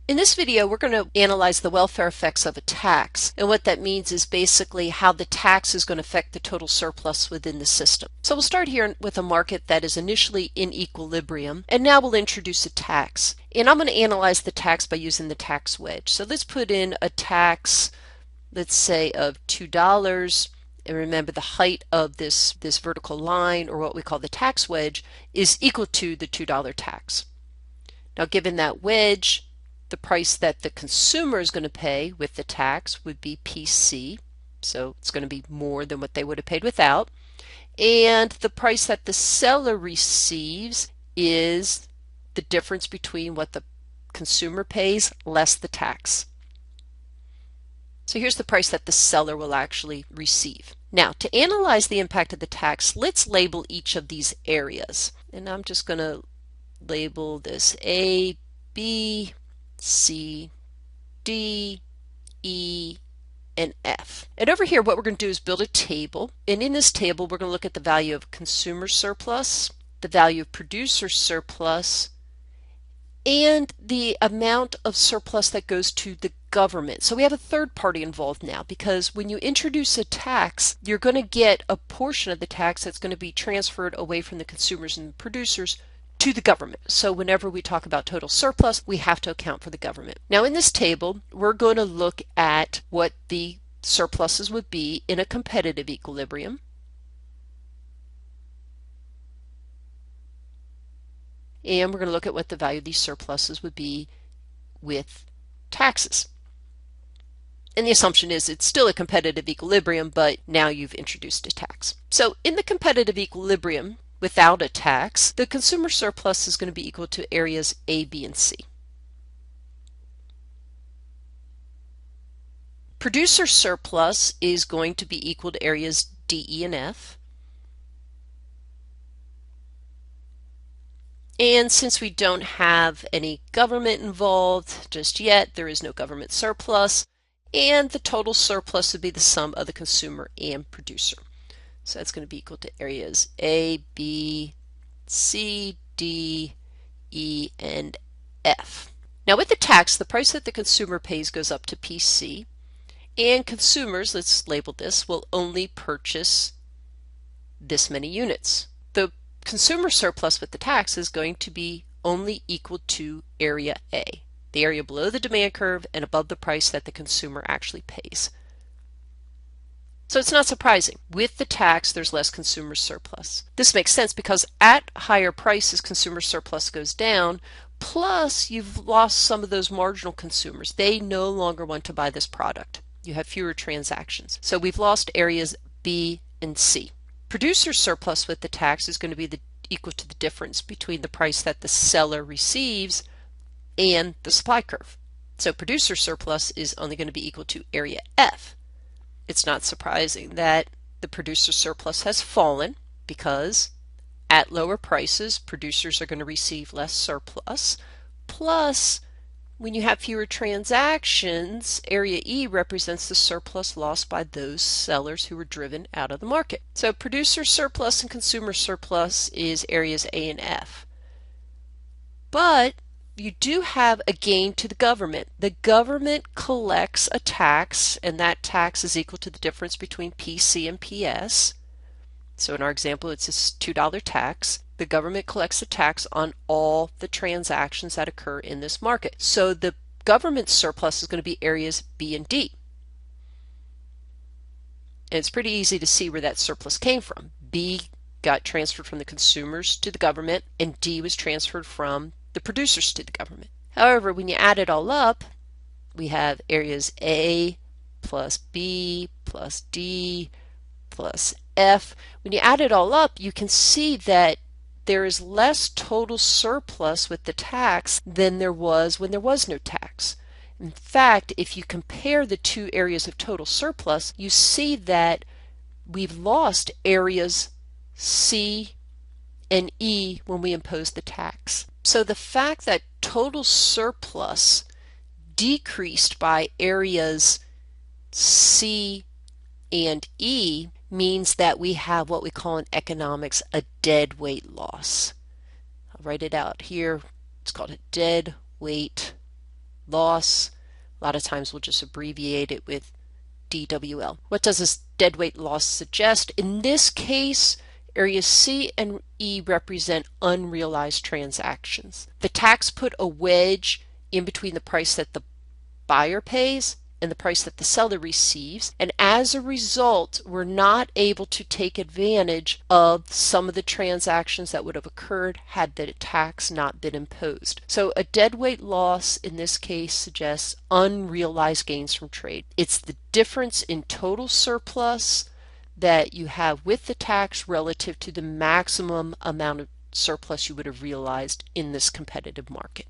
In this video, we're going to analyze the welfare effects of a tax. And what that means is basically how the tax is going to affect the total surplus within the system. So we'll start here with a market that is initially in equilibrium, and now we'll introduce a tax. And I'm going to analyze the tax by using the tax wedge. So let's put in a tax, let's say, of $2. And remember, the height of this vertical line, or what we call the tax wedge, is equal to the $2 tax. Now, given that wedge, the price that the consumer is going to pay with the tax would be PC, so it's going to be more than what they would have paid without. And the price that the seller receives is the difference between what the consumer pays less the tax. So here's the price that the seller will actually receive. Now, to analyze the impact of the tax, let's label each of these areas. And I'm just going to label this A, B, C, D, E, and F. And over here, what we're going to do is build a table. And in this table, we're going to look at the value of consumer surplus, the value of producer surplus, and the amount of surplus that goes to the government. So we have a third party involved now, because when you introduce a tax, you're going to get a portion of the tax that's going to be transferred away from the consumers and the producers to the government. So whenever we talk about total surplus, we have to account for the government. Now in this table, we're going to look at what the surpluses would be in a competitive equilibrium. And we're going to look at what the value of these surpluses would be with taxes. And the assumption is it's still a competitive equilibrium, but now you've introduced a tax. So in the competitive equilibrium, without a tax, the consumer surplus is going to be equal to areas A, B, and C. Producer surplus is going to be equal to areas D, E, and F. And since we don't have any government involved just yet, there is no government surplus, and the total surplus would be the sum of the consumer and producer. So that's going to be equal to areas A, B, C, D, E, and F. Now with the tax, the price that the consumer pays goes up to PC, and consumers, let's label this, will only purchase this many units. The consumer surplus with the tax is going to be only equal to area A, the area below the demand curve and above the price that the consumer actually pays. So it's not surprising. With the tax, there's less consumer surplus. This makes sense because at higher prices, consumer surplus goes down, plus you've lost some of those marginal consumers. They no longer want to buy this product. You have fewer transactions. So we've lost areas B and C. Producer surplus with the tax is going to be equal to the difference between the price that the seller receives and the supply curve. So producer surplus is only going to be equal to area F. It's not surprising that the producer surplus has fallen because at lower prices, producers are going to receive less surplus. Plus, when you have fewer transactions, area E represents the surplus lost by those sellers who were driven out of the market. So producer surplus and consumer surplus is areas A and F. But you do have a gain to the government. The government collects a tax, and that tax is equal to the difference between PC and PS. So in our example, it's this $2 tax. The government collects a tax on all the transactions that occur in this market. So the government surplus is going to be areas B and D. And it's pretty easy to see where that surplus came from. B got transferred from the consumers to the government, and D was transferred from the producers to the government. However, when you add it all up, we have areas A plus B plus D plus F. When you add it all up, you can see that there is less total surplus with the tax than there was when there was no tax. In fact, if you compare the two areas of total surplus, you see that we've lost areas C and E when we impose the tax. So the fact that total surplus decreased by areas C and E means that we have what we call in economics a dead weight loss. I'll write it out here. It's called a dead weight loss. A lot of times we'll just abbreviate it with DWL. What does this deadweight loss suggest? In this case, areas C and E represent unrealized transactions. The tax put a wedge in between the price that the buyer pays and the price that the seller receives, and as a result we're not able to take advantage of some of the transactions that would have occurred had the tax not been imposed. So a deadweight loss in this case suggests unrealized gains from trade. It's the difference in total surplus that you have with the tax relative to the maximum amount of surplus you would have realized in this competitive market.